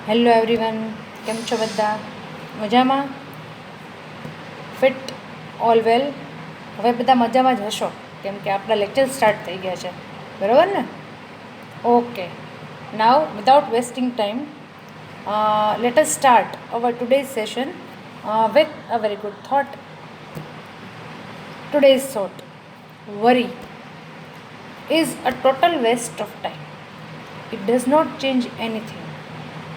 Hello everyone, કેમ છો બધા? મજામાં? ફિટ? All well? હવે બધા મજામાં જ હશો, કેમ કે આપણા લેક્ચર સ્ટાર્ટ થઈ ગયા છે, બરાબર ને? Okay, now without wasting time let us start our today's session with a very good thought. Today's thought: worry is a total waste of time. It does not change anything.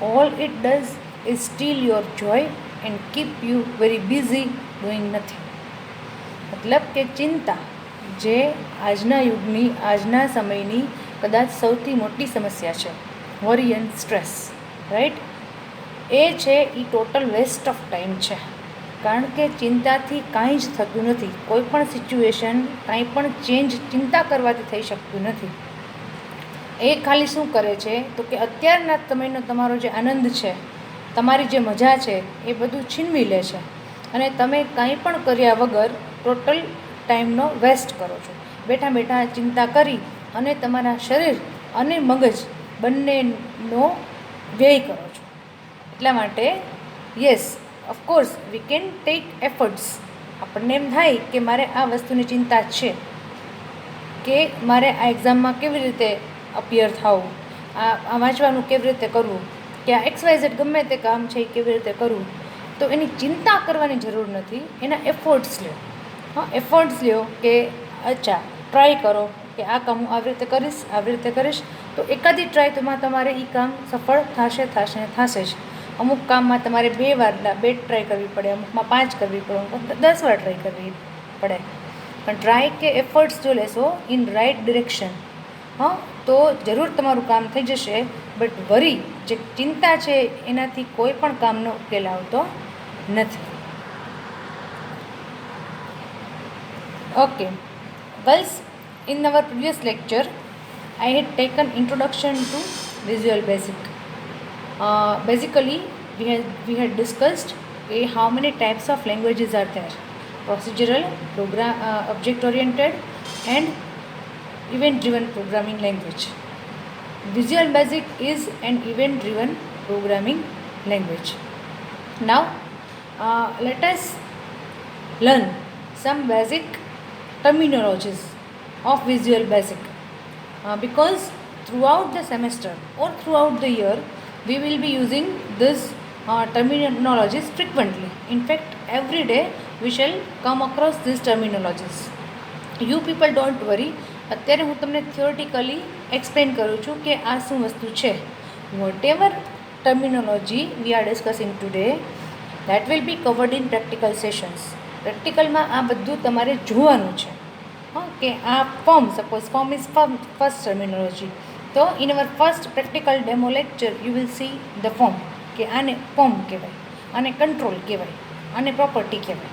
All it does is steal your joy and keep you very busy doing nothing. મતલબ કે ચિંતા જે આજના યુગની આજના સમયની કદાચ સૌથી મોટી સમસ્યા છે, વરી એન્ડ સ્ટ્રેસ, રાઈટ? એ છે એ ટોટલ વેસ્ટ ઓફ ટાઈમ છે. કારણ કે ચિંતાથી કાંઈ જ થતું નથી. કોઈ પણ સિચ્યુએશન, કાંઈ પણ ચેન્જ ચિંતા કરવાથી થઈ શકતું નથી. એ ખાલી શું કરે છે તો કે અત્યારના સમયનો તમારો જે આનંદ છે, તમારી જે મજા છે, એ બધું છીનવી લે છે અને તમે કાંઈ પણ કર્યા વગર ટોટલ ટાઈમનો વેસ્ટ કરો છો. બેઠા બેઠા ચિંતા કરી અને તમારા શરીર અને મગજ બંનેનો વ્યય કરો છો. એટલા માટે yes, of course V can tech efforts. આપણને એમ થાય કે મારે આ વસ્તુની ચિંતા છે, કે મારે આ એક્ઝામમાં કેવી રીતે અપિયર થવું, આ વાંચવાનું કેવી રીતે કરવું, કે આ XYZ ગમે તે કામ છે એ કેવી રીતે કરવું, તો એની ચિંતા કરવાની જરૂર નથી. એના એફર્ટ્સ લ્યો. હા, એફર્ટ્સ લ્યો કે અચ્છા ટ્રાય કરો કે આ કામ હું આવી રીતે કરીશ, આવી રીતે કરીશ, તો એકાદી ટ્રાયમાં તમારે એ કામ સફળ થશે ને થશે જ. અમુક કામમાં તમારે 2 ટ્રાય કરવી પડે, અમુકમાં 5 કરવી પડે, અમુક 10 વાર ટ્રાય કરવી પડે. પણ ટ્રાય કે એફર્ટ્સ જો લેશો ઇન રાઇટ ડિરેક્શન, હા, તો જરૂર તમારું કામ થઈ જશે. બટ વરી, જે ચિંતા છે, એનાથી કોઈ પણ કામનો ઉકેલ આવતો નથી. Okay girls, in our previous lecture I had taken introduction to Visual Basic. Basically we had discussed how many types of languages are there: procedural, program, object oriented and event driven programming language. Visual Basic is an event driven programming language. Now let us learn some basic terminologies of Visual Basic, because throughout the semester or throughout the year we will be using this terminologies frequently. In fact, every day we shall come across these terminologies. You people don't worry. અત્યારે હું તમને theoretically explain કરું છું કે આ શું વસ્તુ છે. Whatever terminology we are discussing today, that will be covered in practical sessions. પ્રેક્ટિકલમાં આ બધું તમારે જોવાનું છે. હા, કે આ form, suppose form is first terminology, તો in our first practical demo lecture you will see the form, કે આને ફોર્મ કહેવાય, આને કંટ્રોલ કહેવાય, આને પ્રોપર્ટી કહેવાય.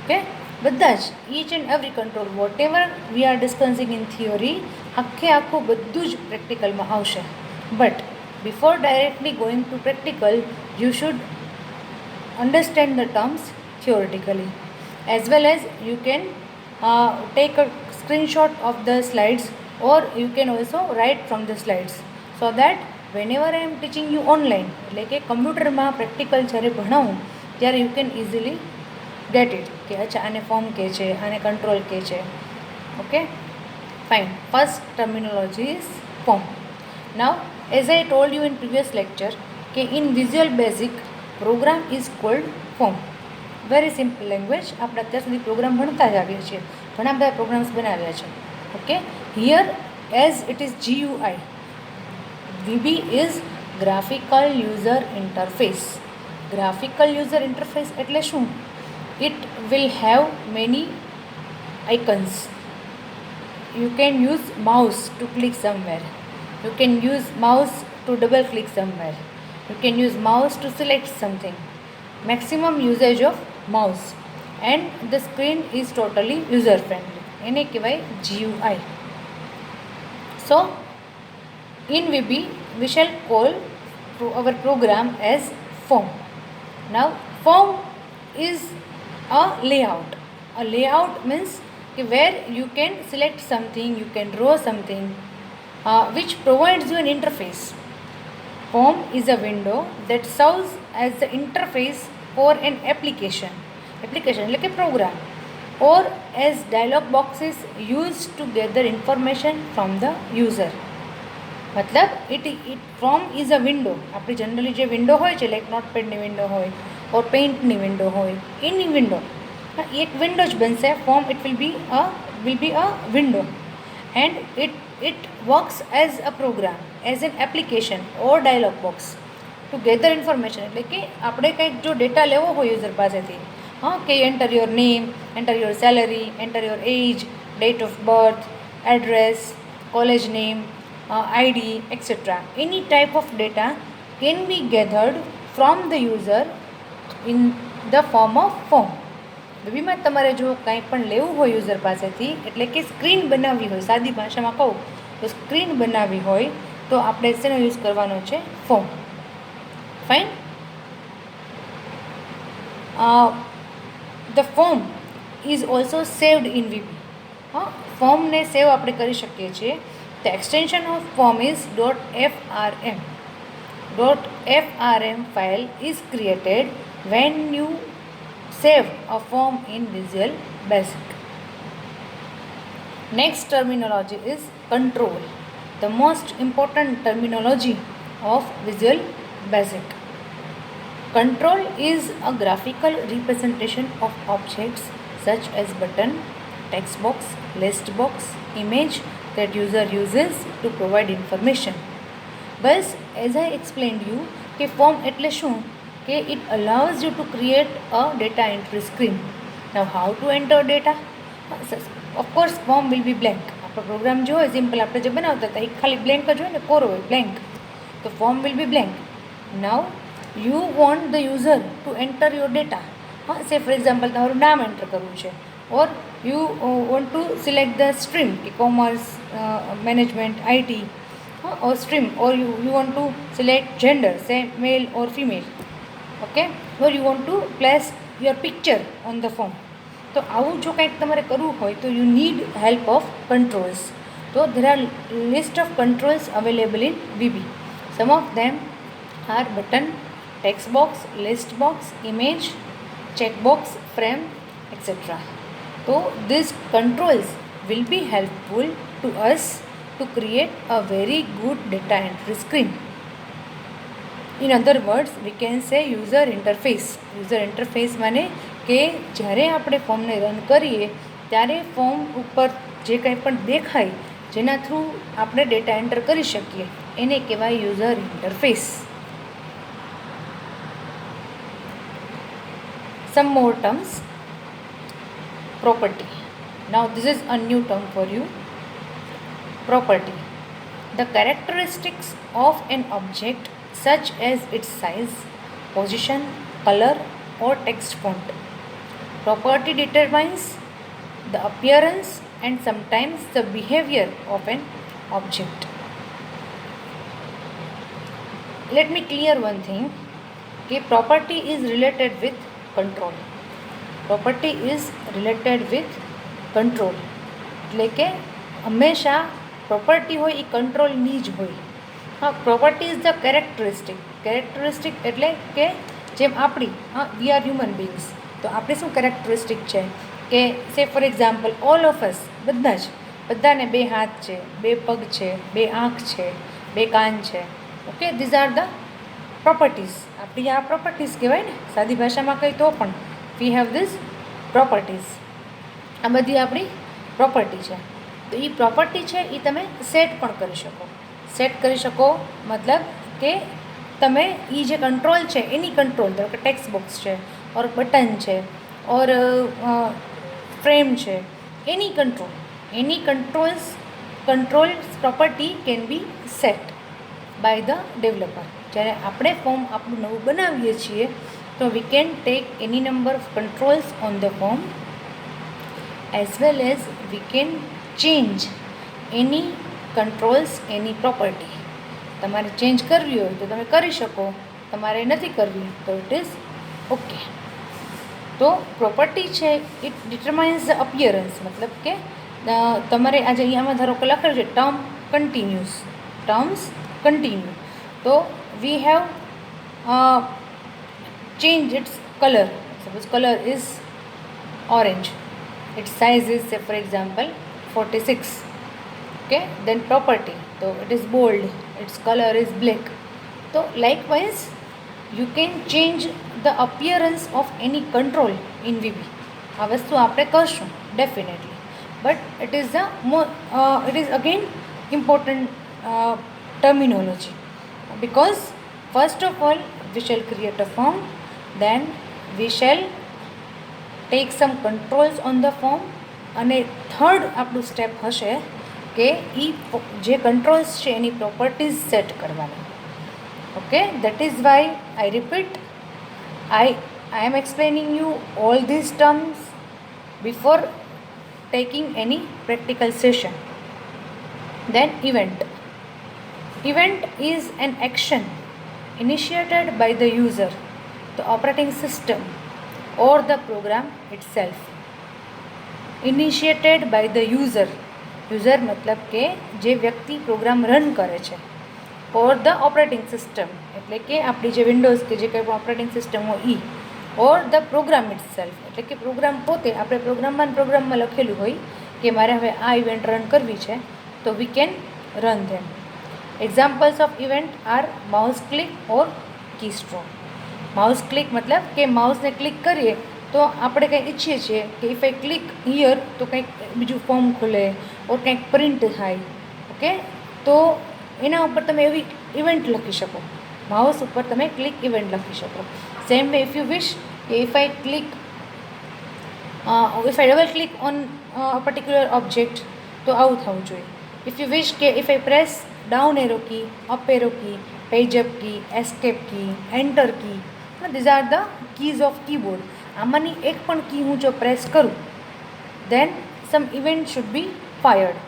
ઓકે, બધા જ each and every control whatever we are discussing in theory, આખું બધું જ પ્રેક્ટિકલમાં આવશે. But before directly going to practical you should understand the terms theoretically, as well as you can take a screenshot of the slides, or you can also write from the slides, so that whenever I am teaching you online, એટલે કે કમ્પ્યુટરમાં practical જ્યારે ભણાવું ત્યારે you can easily get it, કે અચ્છા આને form કહે છે, આને કંટ્રોલ કહે છે. Okay, fine. First terminology is form. Now as I told you in previous lecture કે in visual basic program is called form. Very simple language. આપણે અત્યાર સુધી પ્રોગ્રામ ભણતા જ આવીએ છીએ, ઘણા બધા પ્રોગ્રામ્સ બનાવ્યા છે. Okay, here as it is GUI, VB is graphical user interface. Graphical user interface એટલે શું? It will have many icons. You can use mouse to click somewhere. You can use mouse to double click somewhere. You can use mouse to select something. Maximum usage of mouse, and the screen is totally user friendly. એને કહેવાય GUI. So in VB we shall call our program as form. Now form is a layout. A layout means where you can select something, you can draw something, which provides you an interface. form is a window that serves as the interface for an application એટલે કે program, or as dialog boxes used to gather information from the user. મતલબ it form is a window. આપણી generally જે window હોય છે like નોટપેડની window હોય ઓર પેઇન્ટની window હોય એની window એક વિન્ડો જ બનશે. Form it will be a window and it works as a program, as an application or dialog box to gather information. એટલે કે આપણે કંઈક જો ડેટા લેવો હોય યુઝર પાસેથી, કે enter your name, enter your salary, enter your age, date of birth, address, college name, ID, etc. Any type of data can be gathered from the user in the form of form. બેબીમાં તમારે જો કંઈ પણ લેવું હોય user પાસેથી, એટલે કે screen બનાવવી હોય, સાદી ભાષામાં કહું તો સ્ક્રીન બનાવવી હોય તો આપણે શેનો યુઝ કરવાનો છે? Form. Fine. The form is also saved in VB. ફોર્મને સેવ આપણે કરી શકીએ છીએ. The extension of form is .frm. .frm file is created when you save a form in Visual Basic. Next terminology is control, the most important terminology of Visual Basic. Control is a graphical representation of objects such as button, text box, list box, image that user uses to provide information. Bas, as I explained you, કે form એટલે શું? કે it allows you to create a data entry screen. Now how to enter data? Of course form will be blank. આપણો programme જો હોય simple આપણે જે બનાવતા હતા એ ખાલી બ્લેન્ક જ હોય ને, કોરો હોય, બ્લેન્ક. તો form will be blank. Now you want the user to enter your data. Say for example તમારું નામ એન્ટર કરવું છે, or you want to select the stream, commerce, management, IT, or stream, or you want to select gender, say male or female, okay, or you want to place your picture on the form. તો આવું જો કંઈક તમારે કરવું હોય તો you need help of controls. So there are list of controls available in VB. Some of them are button, text box, list box, image, checkbox, frame, etc. So these controls will be helpful to us to create a very good data entry screen. In other words, we can say user interface. User interface માને કે જ્યારે આપણે ફોર્મને run કરીએ ત્યારે form ઉપર જે કંઈ પણ દેખાય જેના થ્રુ આપણે ડેટા એન્ટર કરી શકીએ એને કહેવાય user interface. Some more terms. Property. Now this is a new term for you. Property. The characteristics of an object such as its size, position, color or text font. Property determines the appearance and sometimes the behavior of an object. Let me clear one thing. Okay, property is related with control. Property is related with control. એટલે કે હંમેશા property હોય એ કંટ્રોલની જ હોય. Property is the characteristic એટલે કે જેમ આપણી વી આર હ્યુમન બિંગ્સ, તો આપણી શું કેરેક્ટરિસ્ટિક છે કે સે for example all of us બધાને 2 હાથ છે, 2 પગ છે, 2 આંખ છે, 2 કાન છે. Okay, this are the properties. આપણી આ પ્રોપર્ટીઝ કહેવાય ને સાદી ભાષામાં કહી તો પણ વી હેવ ધીઝ પ્રોપર્ટીઝ. આ બધી આપણી પ્રોપર્ટી છે. તો એ પ્રોપર્ટી છે એ તમે સેટ પણ કરી શકો. સેટ કરી શકો મતલબ કે તમે એ જે કંટ્રોલ છે એની કંટ્રોલ, ધારો કે ટેક્સ્ટ બોક્સ છે ઓર બટન છે ઓર ફ્રેમ છે, any controls property can be set by the developer. જ્યારે આપણે ફોર્મ આપણું નવું બનાવીએ છીએ તો we can take any number of controls on the form as well as we can change any controls, any property. તમારે change કરવી હોય તો તમે કરી શકો, તમારે નથી કરવી તો ઇટ ઇઝ ઓકે. તો પ્રોપર્ટી છે ઇટ ડિટરમાઇન્સ ધ અપિયરન્સ, મતલબ કે તમારે આજે અહીંયામાં ધારો કે લખેલું છે ટર્મ્સ કન્ટિન્યુ, તો we have changed its color. Suppose color is orange, its size is, say for example, 46. Okay, then property, so it is bold, its color is black. So likewise you can change the appearance of any control in VB. આ વસ્તુ આપણે કરશું definitely, but it is again important terminology, because first of all we shall create a form, then we shall take some controls on the form, અને third આપણું step હશે કે એ જે controls છે એની પ્રોપર્ટીઝ સેટ કરવાની. Okay, that is why I repeat, I am explaining you all these terms before taking any practical session. Then event. Event is an action initiated by the user, the operating system or the program itself. Initiated by the user. User मतलब કે જે વ્યક્તિ program run કરે છે, or the operating system એટલે કે આપણી જે વિન્ડોઝ કે જે કંઈ પણ ઓપરેટિંગ સિસ્ટમ હોય એ, or the program itself એટલે કે પ્રોગ્રામ પોતે, આપણે પ્રોગ્રામમાં લખેલું હોય કે મારે હવે આ ઇવેન્ટ રન કરવી છે, તો we can run them. Examples of event are mouse click or key stroke. Mouse click મતલબ કે માઉસને ક્લિક કરીએ તો આપણે કંઈ ઈચ્છીએ છીએ કે ઇફ આઈ ક્લિક હિયર તો કંઈક બીજું ફોર્મ ખુલે ઓર કંઈક પ્રિન્ટ થાય. ઓકે, તો એના ઉપર તમે એવી ઇવેન્ટ લખી શકો, માઉસ ઉપર તમે ક્લિક ઇવેન્ટ લખી શકો. Same way if you wish કે if I double click on particular object તો આવું થવું જોઈએ. ઇફ યુ વિશ કે if I press down arrow key, up arrow key, page up key, escape key, enter key, these are the keys of keyboard. આમાંની એક પણ કી હું જો પ્રેસ કરું, then some event should be fired.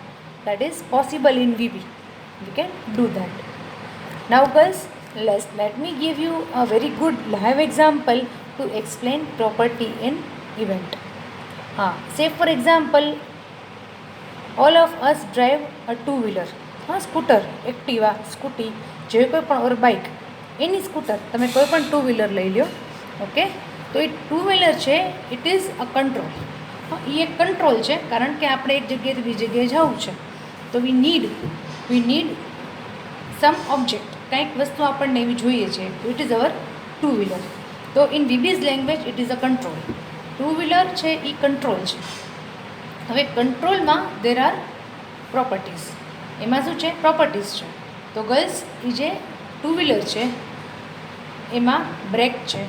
That is possible in VB. We can do that. Now guys, let me give you a very good live example to explain property in event. Say for example, all of us drive a two-wheeler, scooter, Activa, scooty, જે કોઈ પણ ઓર bike, એની scooter તમે કોઈ પણ two wheeler લઈ લો. Okay, તો એ two wheeler છે, it is a control. એ એક કંટ્રોલ છે, કારણ કે આપણે એક જગ્યાએથી બીજી જગ્યાએ જવું છે, તો વી નીડ સમ ઓબ્જેક્ટ, કંઈક વસ્તુ આપણને એવી જોઈએ છે, તો it is our two wheeler. તો in VB's language it is a control. Two wheeler છે એ કંટ્રોલ છે. હવે કંટ્રોલમાં દેર આર પ્રોપર્ટીઝ. એમાં શું છે? પ્રોપર્ટીઝ છે. તો ગર્લ્સ, એ જે ટુ વ્હીલર છે એમાં બ્રેક છે,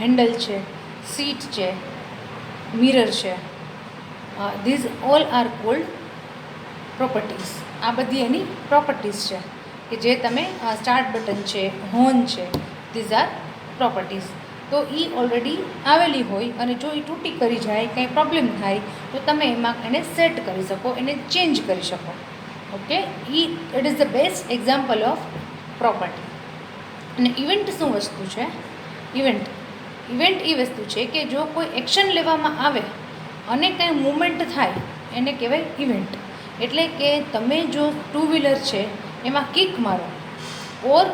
હેન્ડલ છે, સીટ છે, મિરર છે, this all are cold properties. આ બધી એની પ્રોપર્ટીઝ છે કે જે તમે સ્ટાર્ટ બટન છે, હોર્ન છે, ધીઝ આર પ્રોપર્ટીઝ. તો એ ઓલરેડી આવેલી હોય અને જો એ તૂટી કરી જાય, કંઈ પ્રોબ્લેમ થાય તો તમે એમાં એને સેટ કરી શકો, એને ચેન્જ કરી શકો. Okay, it is the best example of property. અને ઇવેન્ટ શું વસ્તુ છે? ઇવેન્ટ એ વસ્તુ છે કે જો કોઈ એક્શન લેવામાં આવે અને કંઈ મૂવમેન્ટ થાય એને કહેવાય ઇવેન્ટ. એટલે કે તમે જો ટુ વ્હીલર છે એમાં કિક મારો ઓર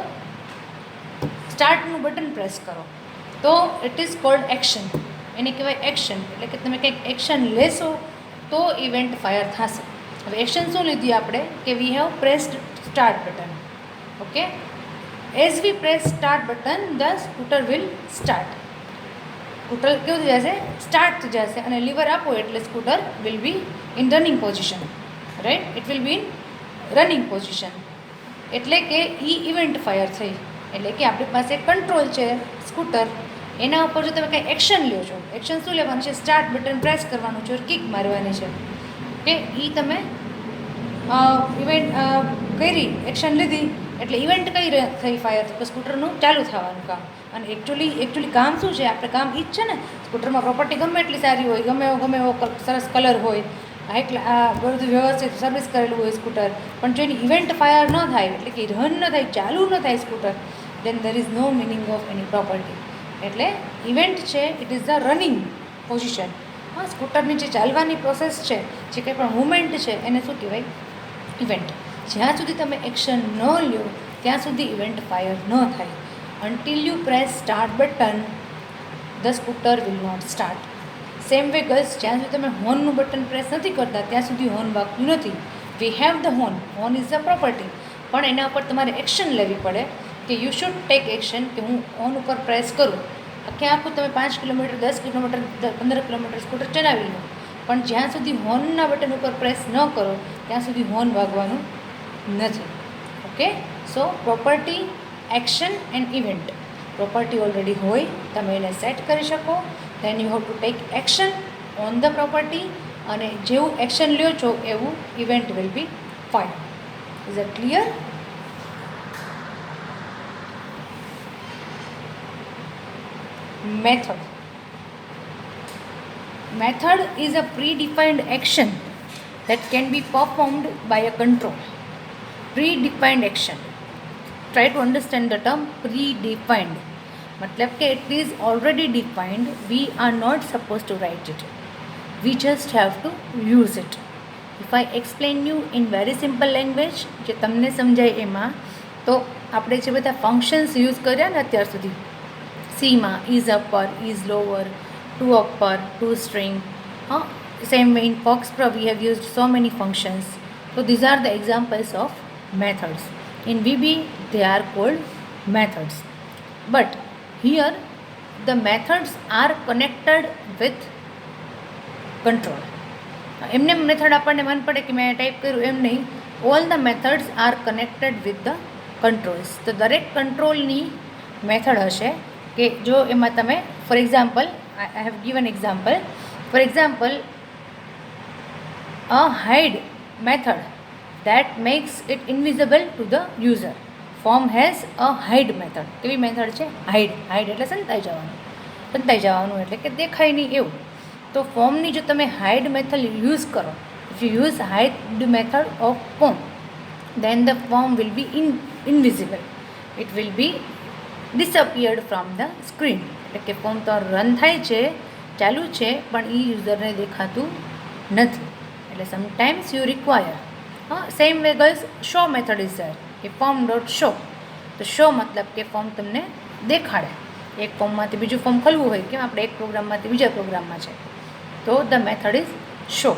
સ્ટાર્ટનું બટન પ્રેસ કરો તો ઇટ ઇઝ કોલ્ડ એક્શન. એને કહેવાય એક્શન. એટલે કે તમે કંઈક એક્શન લેશો તો ઇવેન્ટ ફાયર થશે. હવે એક્શન શું લીધી આપણે કે we have pressed start button. Okay, as V press start button the scooter will start. Scooter કેવું થઈ જશે? સ્ટાર્ટ થઈ જશે. અને લીવર આપો એટલે scooter will be in running position. Right, it will B in running position. એટલે કે ઇવેન્ટ ફાયર થઈ. એટલે કે આપણી પાસે કંટ્રોલ છે સ્કૂટર, એના ઉપર જો તમે કંઈ એક્શન લ્યો છો, એક્શન શું લેવાનું છે? સ્ટાર્ટ બટન પ્રેસ કરવાનું છે, કિક મારવાની છે. કે તમે ઇવેન્ટ કરી, એક્શન લીધી એટલે ઇવેન્ટ કઈ થઈ ફાયર? તો સ્કૂટરનું ચાલુ થવાનું કામ. અને એકચ્યુઅલી કામ શું છે? આપણે કામ એ જ છે ને. સ્કૂટરમાં પ્રોપર્ટી ગમે એટલી સારી હોય, ગમે એવો સરસ કલર હોય, બધું વ્યવસ્થિત સર્વિસ કરેલું હોય સ્કૂટર, પણ જો એની ઇવેન્ટ ફાયર ન થાય, એટલે કે રન ન થાય, ચાલુ ન થાય scooter, then there is no meaning of any property. એટલે ઇવેન્ટ છે it is the running position. સ્કૂટરની જે ચાલવાની પ્રોસેસ છે, જે કંઈ પણ મુવમેન્ટ છે, એને શું કહેવાય? ઇવેન્ટ. જ્યાં સુધી તમે એક્શન ન લ્યો ત્યાં સુધી ઇવેન્ટ ફાયર ન થાય. Until you press start button the scooter will not start. Same way girls, જ્યાં સુધી તમે હોર્નનું બટન પ્રેસ નથી કરતા ત્યાં સુધી હોર્ન વાગતું નથી. We have the horn, horn is the property, પણ એના ઉપર તમારે એક્શન લેવી પડે કે યુ શુડ ટેક એક્શન કે હું હોર્ન ઉપર પ્રેસ કરું. આખું તમે 5 કિલોમીટર 10 કિલોમીટર 15 કિલોમીટર સ્કૂટર ચલાવી લો, પણ જ્યાં સુધી હોર્નના બટન ઉપર પ્રેસ ન કરો ત્યાં સુધી હોર્ન વાગવાનું નથી. Okay, so property, action and event. Property already હોય, તમે એને સેટ કરી શકો, then you have to take action on the property, અને જેવું એક્શન લ્યો છો એવું event will be fine. Is it clear? Method. Method is a predefined action that can be performed by a control. Predefined action. Try to understand the term predefined. मतलब कि it is already defined. We are not supposed to write it. We just have to use it. If I explain you in very simple language, જે તમને સમજાય એમાં, તો આપણે જે બધા ફંક્શન્સ યુઝ કર્યા ને અત્યાર સુધી સીમાં, is upper, is lower, to upper, to string, same way in Fox Pro we have used so many functions. So these are the examples of methods. In VB they are called methods. But here the methods are connected with control. એમને method આપણને મન પડે કે મેં type કર્યું એમ નહીં, all the methods are connected with the controls. તો દરેક કંટ્રોલની મેથડ હશે કે જો એમાં તમે, for example, I have given example. For example, a hide method that makes it invisible to the user. Form has a hide method. કેવી method છે? હાઇડ. હાઇડ એટલે સંતાઈ જવાનું એટલે કે દેખાય નહીં એવું. તો ફોર્મની જો તમે હાઇડ મેથડ યુઝ કરો, if you use hide method of form, then the form will be invisible. It will be disappeared from the screen. એટલે કે ફોર્મ તો રન થાય છે, ચાલુ છે, પણ એ યુઝરને દેખાતું નથી. એટલે sometimes you require. Same way girls, show method is there. કે ફોર્મ ડોટ શો. તો શો મતલબ કે ફોર્મ તમને દેખાડે. એક ફોર્મમાંથી બીજું ફોર્મ ખોલવું હોય, કેમ આપણે એક પ્રોગ્રામમાંથી બીજા પ્રોગ્રામમાં છે, તો ધ મેથડ ઇઝ શો.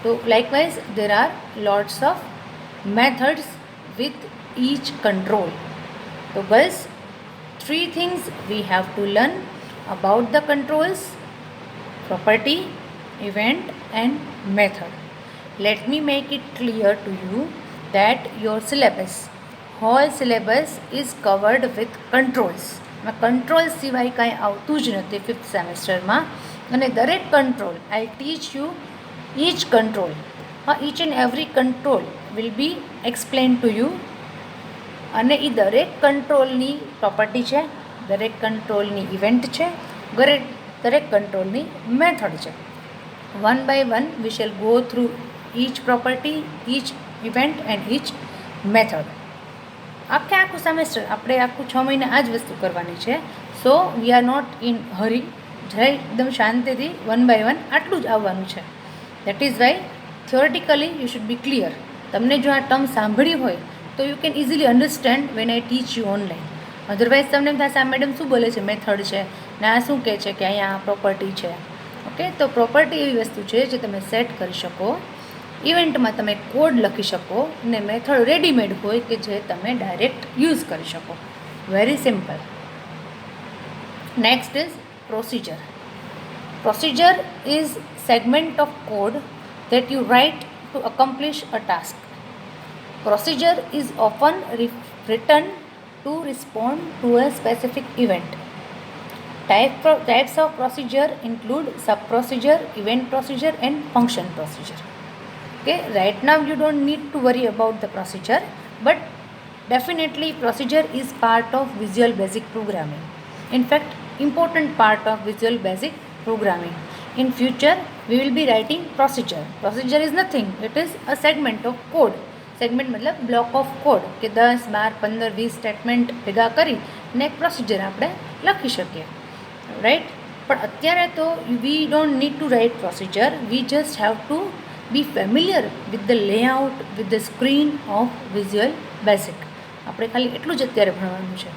તો likewise there are lots of methods with each control. So girls, 3 things we have to learn about the controls: property, event and method. Let me make it clear to you that your syllabus, whole syllabus is covered with controls. Control સિવાય કાંઈ આવતું જ નથી 5th સેમેસ્ટરમાં. અને દરેક control, I teach you each control. each and every control will be explained to you. અને એ દરેક કંટ્રોલની પ્રોપર્ટી છે, દરેક કંટ્રોલની ઇવેન્ટ છે, દરેક કંટ્રોલની મેથડ છે. One by one we shall go through each property, each event and each method. આખું semester આપણે આખું 6 મહિના આ જ વસ્તુ કરવાની છે. So we are not in hurry. જરા એકદમ શાંતિથી વન બાય વન આટલું જ આવવાનું છે. That is why theoretically you should be clear. તમને જો આ ટર્મ સાંભળી હોય તો you can easily understand when I teach you online. Otherwise તમને એમ થશે આ મેડમ શું બોલે છે, મેથડ છે ને આ શું કહે છે કે અહીંયા પ્રોપર્ટી છે. ઓકે, તો પ્રોપર્ટી એવી વસ્તુ છે જે તમે સેટ કરી શકો. ઇવેન્ટમાં તમે કોડ લખી શકો ને મેથડ રેડીમેડ હોય કે જે તમે ડાયરેક્ટ યુઝ કરી શકો. Very simple. Next is procedure. Procedure is segment of code that you write to accomplish a task. Procedure is often written to respond to a specific event. Types of procedure include sub-procedure, event procedure and function procedure. Okay, right now you don't need to worry about the procedure, but definitely procedure is part of Visual Basic programming. In fact, important part of Visual Basic programming. In future, we will be writing procedure. Procedure is nothing. It is a segment of code. Segment मतलब block of code કે 10, 12, 15, 20 statement ભેગા કરી ને એક procedure આપણે લખી શકીએ, right. પણ અત્યારે તો we don't need to write procedure. We just have to be familiar with the layout, with the screen of visual basic. આપણે ખાલી એટલું જ અત્યારે ભણવાનું છે.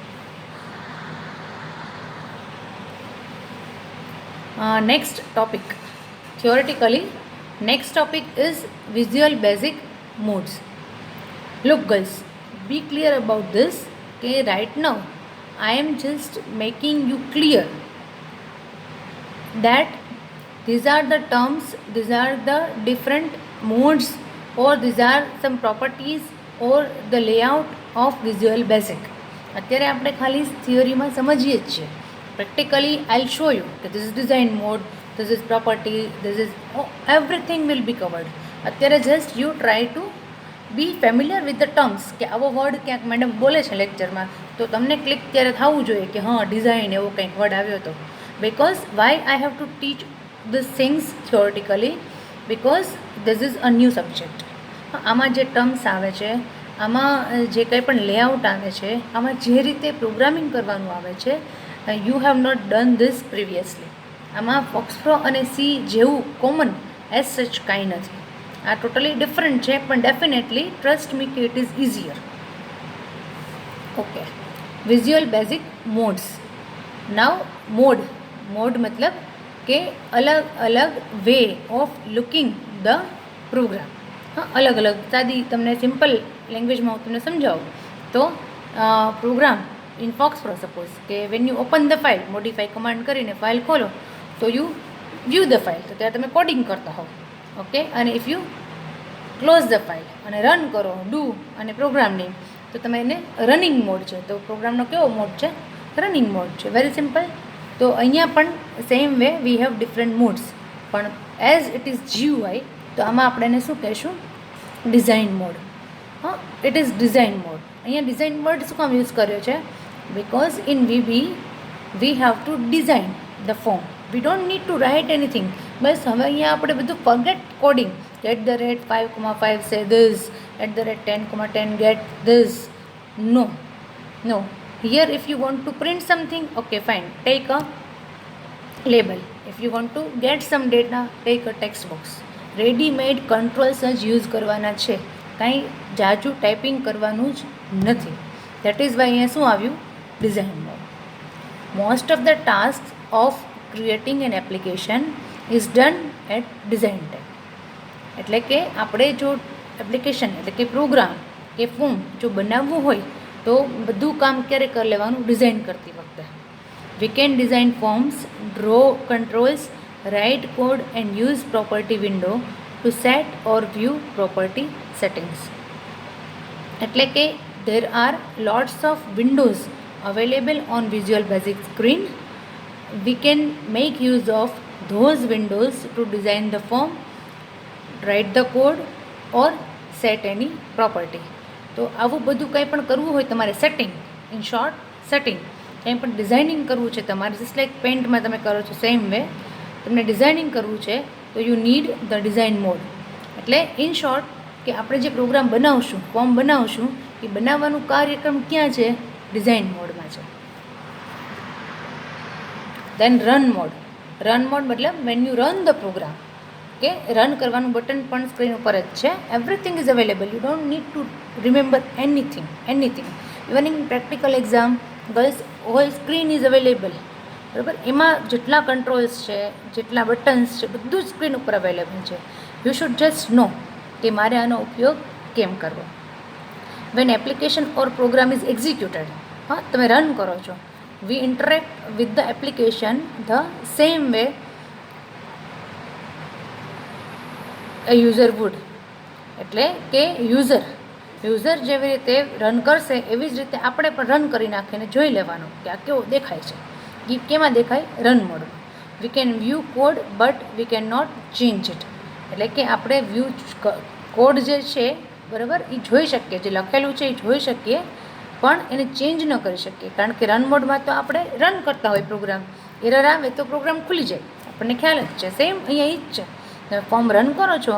Next topic theoretically next topic is visual basic modes. Look guys, be clear about this. Okay, right now I am just making you clear that these are the terms, these are the different modes, or these are some properties or the layout of visual basic. અત્યારે આપણે ખાલી થિયરીમાં સમજીએ જ છીએ. Practically I show you કે this is design mode, this is property, this is everything will be covered. અત્યારે just you try to be familiar with the terms, કે આવો વર્ડ ક્યાંક મેડમ બોલે છે લેક્ચરમાં તો તમને ક્લિક ત્યારે થવું જોઈએ કે હા ડિઝાઇન એવો કંઈક વર્ડ આવ્યો હતો. Because why I have to teach this things theoretically, because this is a new subject. આમાં જે ટર્મ્સ આવે છે, આમાં જે કંઈ પણ લેઆઉટ આવે છે, આમાં જે રીતે પ્રોગ્રામિંગ કરવાનું આવે છે, you have not done this previously. આમાં ફોક્સપ્રો અને સી જેવું કોમન એઝ સચ કાંઈ નથી. આ ટોટલી ડિફરન્ટ છે, પણ ડેફિનેટલી ટ્રસ્ટ મી કે it is easier. Okay, visual basic modes. Now mode મતલબ કે અલગ અલગ way of looking the program. અલગ અલગ, સાદી તમને સિમ્પલ લેંગ્વેજમાં હું તમને સમજાવું તો પ્રોગ્રામ ઇન ફોક્સપ્રો સપોઝ કે when you open the file, modify command કરીને ફાઇલ ખોલો તો યુ વ્યૂ ધ ફાઇલ, તો ત્યારે તમે કોડિંગ કરતા હો. ઓકે, અને if you close the file અને રન કરો ડુ અને પ્રોગ્રામ નેમ, તો તમે એને રનિંગ મોડ છે. તો પ્રોગ્રામનો કેવો મોડ છે? રનિંગ મોડ છે. Very simple. તો અહીંયા પણ same way we have different modes, પણ એઝ ઇટ ઇઝ GUI તો આમાં આપણે એને શું કહીશું? Design mode. It is design mode. અહીંયા ડિઝાઇન વર્ડ શું કામ યુઝ કર્યો છે? Because in VB we have to design the form, we don't need to write anything. બસ હવે અહીંયા આપણે બધું forget coding. @5,5 say this, @10,10 get this. No. Here if you want to print something, okay fine, take a label. If you want to get some data, take a text box. Readymade controls જ use કરવાના છે, કાંઈ જાજુ typing કરવાનું જ નથી. That is Y અહીંયા શું આવ્યું? Design mode. Most of the task of creating an application is done at design time. એટલે કે આપણે જો એપ્લિકેશન એટલે કે પ્રોગ્રામ કે ફોર્મ જો બનાવવું હોય તો બધું કામ ક્યારે કરી લેવાનું? ડિઝાઇન કરતી વખતે. We can design forms, draw controls, write code and use property window to set or view property settings. એટલે કે there are lots of windows available on Visual Basic screen. We can make use of those windows to design the form, write the code or set any property. તો આવું બધું કંઈ પણ કરવું હોય તમારે, સેટિંગ, ઇન શોર્ટ સેટિંગ, કંઈ પણ ડિઝાઇનિંગ કરવું છે તમારે, જસ્ટ લાઈક પેઇન્ટમાં તમે કરો છો સેમ વે તમને ડિઝાઇનિંગ કરવું છે તો you need the design mode. એટલે ઇન શોર્ટ કે આપણે જે પ્રોગ્રામ બનાવશું, ફોર્મ બનાવશું, એ બનાવવાનું કાર્યક્રમ ક્યાં છે? ડિઝાઇન મોડમાં છે. Then run mode. Run mode મતલબ when you run the program, કે રન કરવાનું બટન પણ સ્ક્રીન ઉપર જ છે. Everything is available, you don't need to remember anything. Even in practical exam girls whole screen is available. બરાબર, એમાં જેટલા કંટ્રોલ્સ છે, જેટલા બટન્સ છે, બધું જ સ્ક્રીન ઉપર અવેલેબલ છે. યુ શુડ જસ્ટ નો કે મારે આનો ઉપયોગ કેમ કરવો. When application or program is executed, તમે રન કરો છો, we interact with the application the same way a user would. એટલે કે યુઝર જેવી રીતે રન કરશે એવી જ રીતે આપણે પણ રન કરી નાખીને જોઈ લેવાનું કે આ કેવો દેખાય છે. કેમાં દેખાય? રન મોડમાં. We can view code but we can not change it. એટલે કે આપણે વ્યૂ કોડ જે છે બરાબર એ જોઈ શકીએ, જે લખેલું છે એ જોઈ શકીએ, પણ એને ચેન્જ ન કરી શકીએ. કારણ કે રન મોડમાં તો આપણે રન કરતા હોય પ્રોગ્રામ, એરર આવે તો પ્રોગ્રામ ખુલી જાય, આપણને ખ્યાલ જ છે. સેમ અહીંયા એ જ છે. તમે ફોર્મ રન કરો છો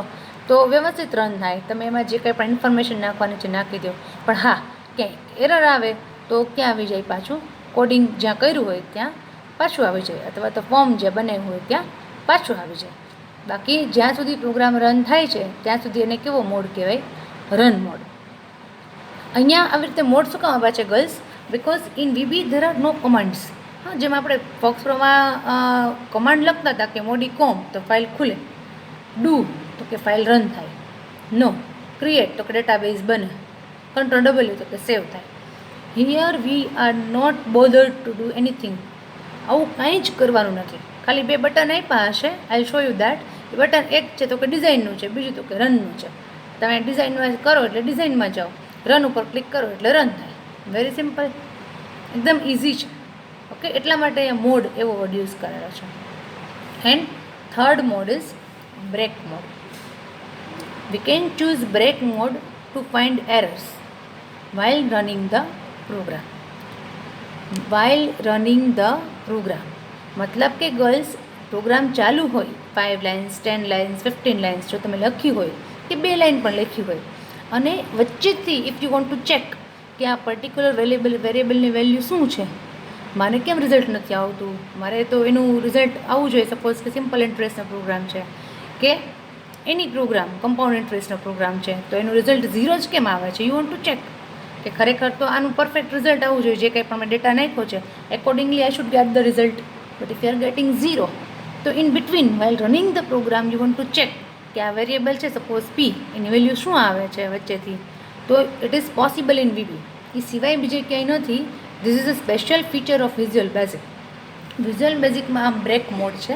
તો વ્યવસ્થિત રન થાય, તમે એમાં જે કંઈ પણ ઇન્ફોર્મેશન નાખવાની છે નાખી દો. પણ હા, ક્યાંય એરર આવે તો ક્યાં આવી જાય? પાછું કોડિંગ જ્યાં કર્યું હોય ત્યાં પાછું આવી જાય, અથવા તો ફોર્મ જે બનાવ્યું હોય ત્યાં પાછું આવી જાય. બાકી જ્યાં સુધી પ્રોગ્રામ રન થાય છે ત્યાં સુધી એને કેવો મોડ કહેવાય? Run mode. અહીંયા આવી રીતે મોડ શું કામ આપ્યા છે girls? Because in VB there are no commands. હા, જેમ આપણે ફોક્સ પ્રોમાં કમાન્ડ લખતા હતા કે મોડી કોમ તો ફાઇલ ખુલે, ડુ તો કે ફાઇલ રન થાય, નો ક્રિએટ તો કે ડેટાબેઝ બને, કંટ્રોલ ડબલ્યુ તો કે સેવ થાય. Here we are not bothered to do anything. આવું કાંઈ જ કરવાનું નથી. ખાલી 2 બટન આપ્યા હશે. I show you that. એ બટન એક છે તો કે ડિઝાઇનનું છે, બીજું તો કે રનનું છે. તમે ડિઝાઇનમાં કરો એટલે ડિઝાઇનમાં જાઓ, રન ઉપર ક્લિક કરો એટલે રન થાય. વેરી સિમ્પલ, એકદમ ઇઝી છે. ઓકે, એટલા માટે અહીંયા મોડ એવો વર્ડ યુઝ કરેલો છે. And third mode is break mode. We can choose break mode to find errors while running the program. while running the program મતલબ કે ગર્લ્સ પ્રોગ્રામ ચાલુ હોય, 5 લાઇન્સ, 10 લાઇન્સ, 15 લાઇન્સ જો તમે લખી હોય કે 2 લાઇન પણ લખી હોય, અને વચ્ચેથી if you want to check કે આ પર્ટિક્યુલર વેરિયેબલની વેલ્યુ શું છે, મારે કેમ રિઝલ્ટ નથી આવતું, મારે તો એનું રિઝલ્ટ આવવું જોઈએ. સપોઝ કે સિમ્પલ ઇન્ટરેસ્ટનો પ્રોગ્રામ છે કે એની પ્રોગ્રામ કમ્પાઉન્ડ ઇન્ટરેસ્ટનો પ્રોગ્રામ છે, તો એનું રિઝલ્ટ 0 જ કેમ આવે છે? યુ વોન્ટ ટુ ચેક કે ખરેખર તો આનું પરફેક્ટ રિઝલ્ટ આવવું જોઈએ, જે કંઈ પણ મેં ડેટા નાખ્યો છે accordingly I should get the result. But if you are getting 0, તો in between while running the program you want to check કે આ વેરિયેબલ છે સપોઝ પી, એની વેલ્યુ શું આવે છે વચ્ચેથી. તો it is possible in VB. એ સિવાય બીજે ક્યાંય નથી. This is a special feature of visual basic. Visual બેઝિકમાં આ બ્રેક મોડ છે.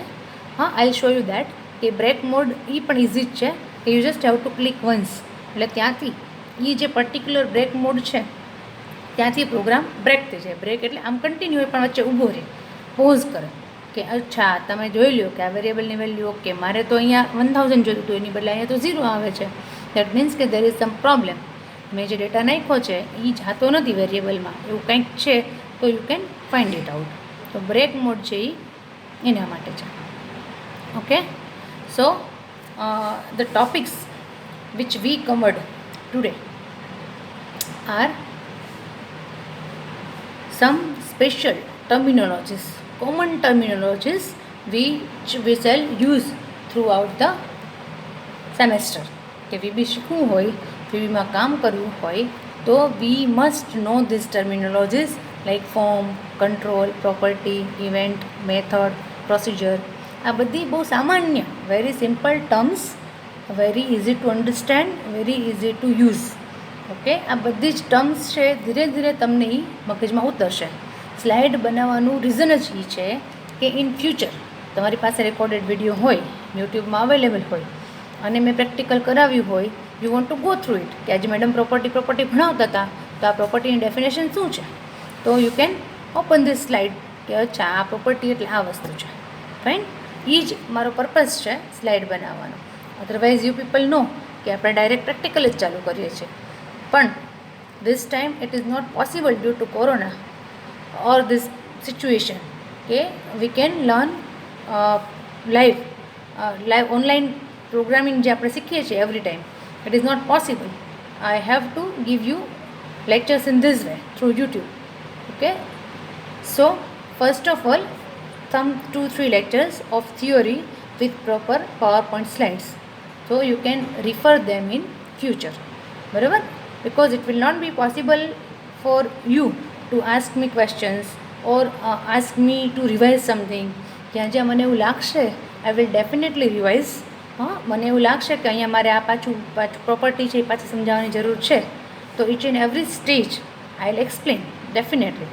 હા, આઈ શો યુ દેટ કે બ્રેક મોડ એ પણ ઇઝી જ છે કે you just have to click once, એટલે ત્યાંથી એ જે પર્ટિક્યુલર બ્રેક મોડ છે ત્યાંથી પ્રોગ્રામ બ્રેક થઈ જાય. બ્રેક એટલે આમ કન્ટિન્યુ હોય પણ વચ્ચે ઊભો રહે, પોઝ કરે કે અચ્છા તમે જોઈ લો કે આ વેરિયેબલની વેલ્યુ ઓકે, મારે તો અહીંયા 1000 જોતું હતું એની બદલે અહીંયા તો 0 આવે છે. દેટ મીન્સ કે દેર ઇઝ સમ પ્રોબ્લેમ. મેં જે ડેટા નાખ્યો છે એ જાતો નથી વેરિયેબલમાં, એવું કંઈક છે તો you can find it out. તો બ્રેક મોડ છે એ એના માટે છે. Okay, so the topics which we covered today are some special terminologies, common terminologies which we shall use throughout the semester. કે વીબી શીખવું હોય, વીબીમાં કામ કરવું હોય તો we must know this terminologies like form, control, property, event, method, procedure. આ બધી બહુ સામાન્ય, very simple terms, very easy to understand, very easy to use. Okay, આ બધી જ ટર્મ્સ છે ધીરે ધીરે તમને એ મગજમાં ઉતરશે. સ્લાઇડ બનાવવાનું રીઝન જ એ છે કે ઇન ફ્યુચર તમારી પાસે રેકોર્ડેડ વિડીયો હોય, યુટ્યુબમાં અવેલેબલ હોય, અને મેં પ્રેક્ટિકલ કરાવ્યું હોય, you want to go through it કે આજે મેડમ પ્રોપર્ટી ભણાવતા હતા તો આ પ્રોપર્ટીની ડેફિનેશન શું છે, તો you can open this slide કે અચ્છા આ પ્રોપર્ટી એટલે આ વસ્તુ છે. ફાઇન, એ જ મારો પર્પઝ છે સ્લાઇડ બનાવવાનો. અધરવાઇઝ યુ પીપલ નો કે આપણે ડાયરેક્ટ પ્રેક્ટિકલ જ ચાલુ કરીએ છીએ, પણ this time it is not possible due to corona or this situation કે we can learn live online programming જે આપણે શીખીએ છીએ every time. It is not possible. I have to give you lectures in this way through YouTube. Okay, so first of all some 2-3 lectures of theory with proper PowerPoint slides, so you can refer them in future. બરાબર? Because it will not be possible for you to ask me questions or ask me to revise something. જ્યાં મને એવું લાગશે I will definitely revise. હા, મને એવું લાગશે કે અહીંયા મારે આ પાછું પ્રોપર્ટી છે એ પાછી સમજાવવાની જરૂર છે, તો each and every stage I will explain definitely.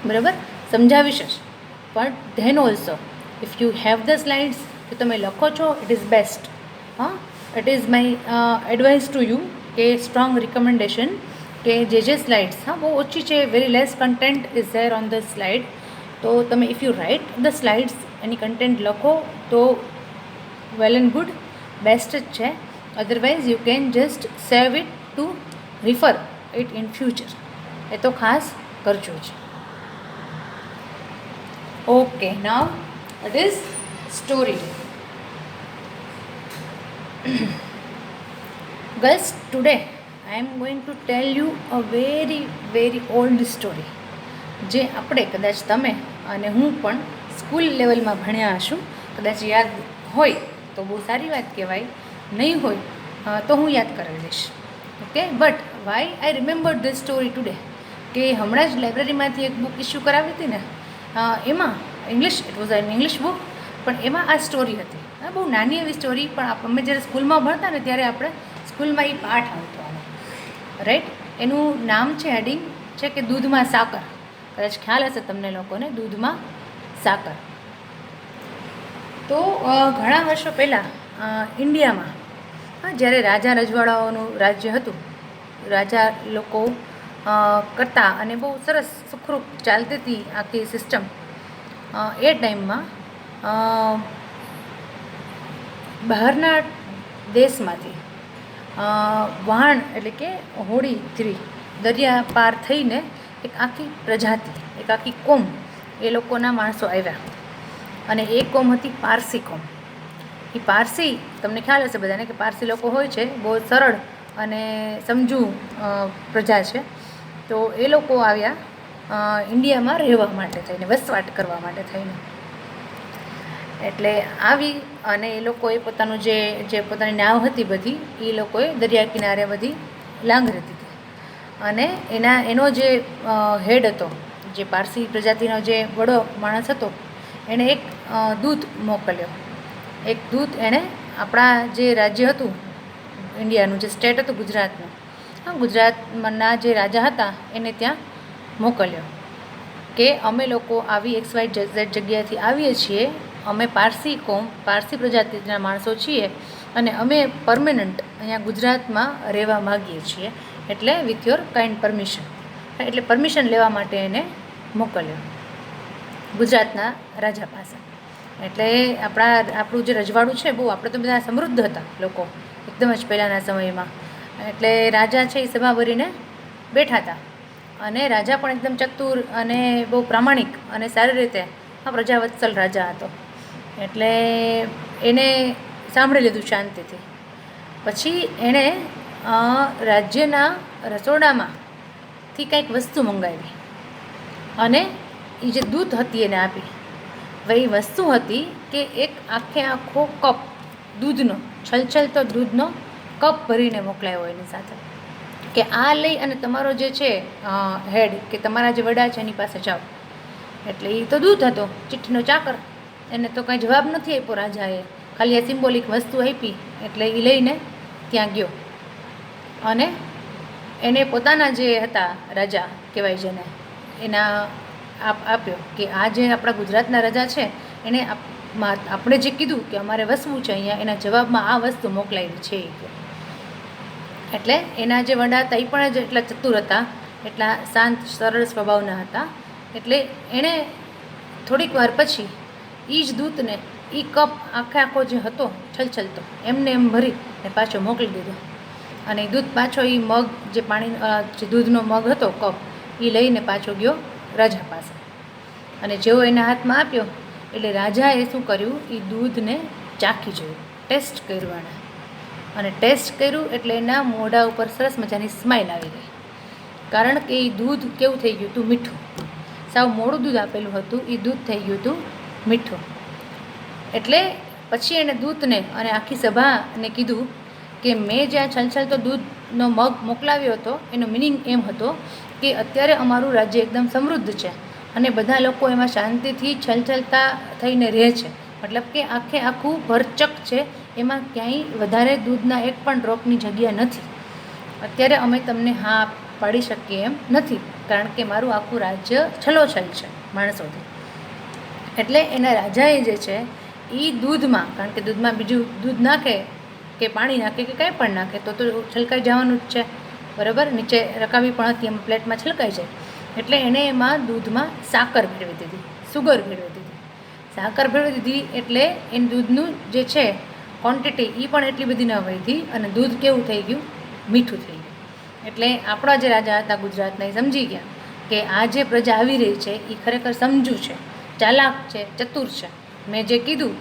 બરાબર? સમજાવીશ જ. પણ then also if you have the slides, તો તમે લખો છો, ઇટ ઇઝ બેસ્ટ. હા, it is my advice to you કે સ્ટ્રોંગ રિકમેન્ડેશન કે જે સ્લાઇડ્સ હા બહુ ઓછી છે, very less content is there on the slide, તો તમે if you write the slides any content લખો તો વેલ એન્ડ ગુડ, બેસ્ટ જ છે. Otherwise you can just save it to refer it in future. એ તો ખાસ કરજો જ. Okay, now it is story. Girls, today I am going to tell you a very old story જે આપણે કદાચ તમે અને હું પણ સ્કૂલ લેવલમાં ભણ્યા હશું. કદાચ યાદ હોય તો બહુ સારી વાત કહેવાય, નહીં હોય તો હું યાદ કરાવી દઈશ. Okay, but why I remember this story today, કે હમણાં જ લાઇબ્રેરીમાંથી એક બુક ઇસ્યુ કરાવી હતી ને, એમાં English, it was an English book, પણ એમાં આ સ્ટોરી હતી. બહુ નાની એવી સ્ટોરી, પણ અમે જ્યારે સ્કૂલમાં ભણતા ને ત્યારે આપણે સ્કૂલમાં એ પાઠ આવતો આનો, રાઈટ. એનું નામ છે, હેડિંગ છે કે દૂધમાં સાકર. કદાચ ખ્યાલ હશે તમને લોકોને, દૂધમાં સાકર. તો ઘણા વર્ષો પહેલાં ઇન્ડિયામાં જ્યારે રાજા રજવાડાઓનું રાજ્ય હતું, રાજા લોકો કરતા અને બહુ સરસ સુખરૂપ ચાલતી હતી આખી સિસ્ટમ, એ ટાઈમમાં બહારના દેશમાંથી વહાણ એટલે કે હોડીથી દરિયા પાર થઈને એક આખી પ્રજાતિ, એક આખી કોમ, એ લોકોના માણસો આવ્યા. અને એ કોમ હતી પારસી કોમ. એ પારસી, તમને ખ્યાલ હશે બધાને કે પારસી લોકો હોય છે બહુ સરળ અને સમજુ પ્રજા છે. તો એ લોકો આવ્યા ઇન્ડિયામાં રહેવા માટે થઈને, વસવાટ કરવા માટે થઈને. એટલે આવી અને એ લોકોએ પોતાનું જે પોતાની નાવ હતી બધી, એ લોકોએ દરિયા કિનારે બધી લાંગરી દીધી. અને એનો જે હેડ હતો, જે પારસી પ્રજાતિનો જે વડો માણસ હતો, એણે એક દૂત મોકલ્યો. એક દૂત એણે આપણા જે રાજ્ય હતું ઇન્ડિયાનું, જે સ્ટેટ હતું ગુજરાતનું, ગુજરાતના જે રાજા હતા એને ત્યાં મોકલ્યો કે અમે લોકો આવી XYZ જગ્યાએથી આવીએ છીએ, અમે પારસી કોમ, પારસી પ્રજાતિના માણસો છીએ, અને અમે પરમેનન્ટ અહીંયા ગુજરાતમાં રહેવા માગીએ છીએ, એટલે વિથ યોર કાઇન્ડ પરમિશન. એટલે પરમિશન લેવા માટે એને મોકલ્યો ગુજરાતના રાજા પાસે. એટલે આપણું જે રજવાડું છે, બહુ આપણે તો બધા સમૃદ્ધ હતા લોકો એકદમ જ પહેલાંના સમયમાં. એટલે રાજા છે એ સભા ભરીને બેઠા હતા, અને રાજા પણ એકદમ ચતુર અને બહુ પ્રામાણિક અને સારી રીતે પ્રજાવત્સલ રાજા હતો. એટલે એને સાંભળી લીધું શાંતિથી. પછી એણે રાજ્યના રસોડામાંથી કંઈક વસ્તુ મંગાવી અને એ જે દૂત હતી એને આપી. હવે એ વસ્તુ હતી કે એક આખો કપ દૂધનો, છલછલતો દૂધનો કપ ભરીને મોકલાયો એની સાથે, કે આ લઈ અને તમારો જે છે હેડ, કે તમારા જે વડા છે એની પાસે જાઓ. એટલે એ તો દૂત હતો, ચિઠ્ઠીનો ચાકર, એને તો કાંઈ જવાબ નથી આપ્યો રાજાએ, ખાલી આ સિમ્બોલિક વસ્તુ આપી. એટલે એ લઈને ત્યાં ગયો અને એને પોતાના જે હતા રાજા કહેવાય જેને, એના આપ્યો કે આ જે આપણા ગુજરાતના રાજા છે એણે આપણે જે કીધું કે અમારે વસવું છે અહીંયા, એના જવાબમાં આ વસ્તુ મોકલાવી છે. એટલે એના જે વડા હતા એ પણ જ એટલા ચતુર હતા, એટલા શાંત સરળ સ્વભાવના હતા. એટલે એણે થોડીક વાર પછી એ જ દૂતને એ કપ આખો જે હતો છલછલતો એમને એમ ભરી ને પાછો મોકલી દીધો. અને એ દૂત પાછો એ મગ, જે પાણી જે દૂધનો મગ હતો કપ, એ લઈને પાછો ગયો રાજા પાસે. અને જેવો એના હાથમાં આપ્યો એટલે રાજાએ શું કર્યું, એ દૂધને ચાખી જોયું, ટેસ્ટ કર્યું એણે. અને ટેસ્ટ કર્યું એટલે એના મોઢા ઉપર સરસ મજાની સ્માઇલ આવી ગઈ, કારણ કે એ દૂધ કેવું થઈ ગયું હતું, મીઠું. સાવ મોડું દૂધ આપેલું હતું, એ દૂધ થઈ ગયું હતું મીઠું. એટલે પછી એણે દૂતને અને આખી સભાને કીધું કે મેં જ્યાં છલછલતો દૂધનો મગ મોકલાવ્યો હતો એનો મિનિંગ એમ હતો કે અત્યારે અમારું રાજ્ય એકદમ સમૃદ્ધ છે અને બધા લોકો એમાં શાંતિથી છલછલતા થઈને રહે છે, મતલબ કે આખું ભરચક છે, એમાં ક્યાંય વધારે દૂધના એક પણ ડ્રોપની જગ્યા નથી. અત્યારે અમે તમને હા પાડી શકીએ એમ નથી, કારણ કે મારું આખું રાજ્ય છલોછલ છે માણસોથી. એટલે એના રાજાએ જે છે એ દૂધમાં, કારણ કે દૂધમાં બીજું દૂધ નાખે કે પાણી નાખે કે કાંઈ પણ નાખે તો છલકાઈ જવાનું જ છે, બરાબર. નીચે રકાવી પણ હતી, એમ પ્લેટમાં છલકાઈ જાય. એટલે એણે એમાં દૂધમાં સાકર ભેળવી દીધી, સુગર ભેળવી દીધી. સાકર ભેળવી દીધી એટલે એ દૂધનું જે છે ક્વોન્ટિટી એ પણ એટલી બધી ન વધી અને દૂધ કેવું થઈ ગયું, મીઠું થઈ ગયું. એટલે આપણા જે રાજા હતા ગુજરાતના, એ સમજી ગયા કે આ જે પ્રજા આવી રહી છે એ ખરેખર સમજુ છે, ચાલાક છે, ચતુર છે. મેં જે કીધું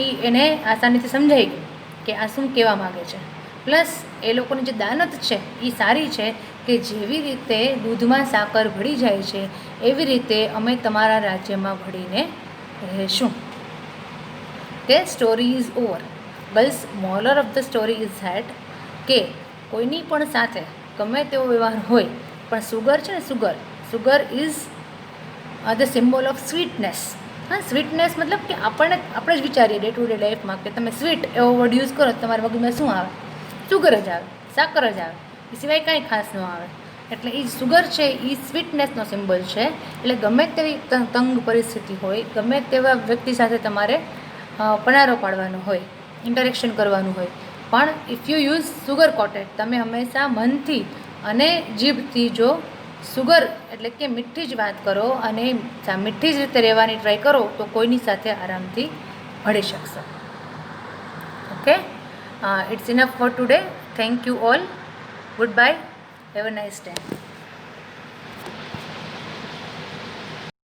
એ એને આસાનીથી સમજાઈ ગયું કે આ શું કહેવા માગે છે. પ્લસ એ લોકોની જે દાનત છે એ સારી છે કે જેવી રીતે દૂધમાં સાકર ભળી જાય છે એવી રીતે અમે તમારા રાજ્યમાં ભળીને રહેશું. કે story is over. Girls, moral of the story is that કે કોઈની પણ સાથે ગમે તેવો વ્યવહાર હોય, પણ સુગર છે ને, sugar is the symbol of sweetness. હા, સ્વીટનેસ મતલબ કે આપણે જ વિચારીએ ડે ટુ ડે લાઈફમાં કે તમે સ્વીટ એવો વર્ડ યુઝ કરો તો તમારા મગજમાં શું આવે? સુગર જ આવે, સાકર જ આવે, એ સિવાય કાંઈ ખાસ ન આવે. એટલે એ સુગર છે એ સ્વીટનેસનો સિમ્બોલ છે. એટલે ગમે તેવી તંગ પરિસ્થિતિ હોય, ગમે તેવા વ્યક્તિ સાથે તમારે પનારો પાડવાનો હોય, ઇન્ટરેક્શન કરવાનું હોય, પણ if you use sugar coated, તમે હંમેશા મનથી અને જીભથી જો સુગર એટલે કે મીઠી જ વાત કરો અને મીઠી જ રીતે રહેવાની ટ્રાય કરો તો કોઈની સાથે આરામથી ભળી શકશો. Okay, it's enough for today. Thank you all. Goodbye. Have a nice day.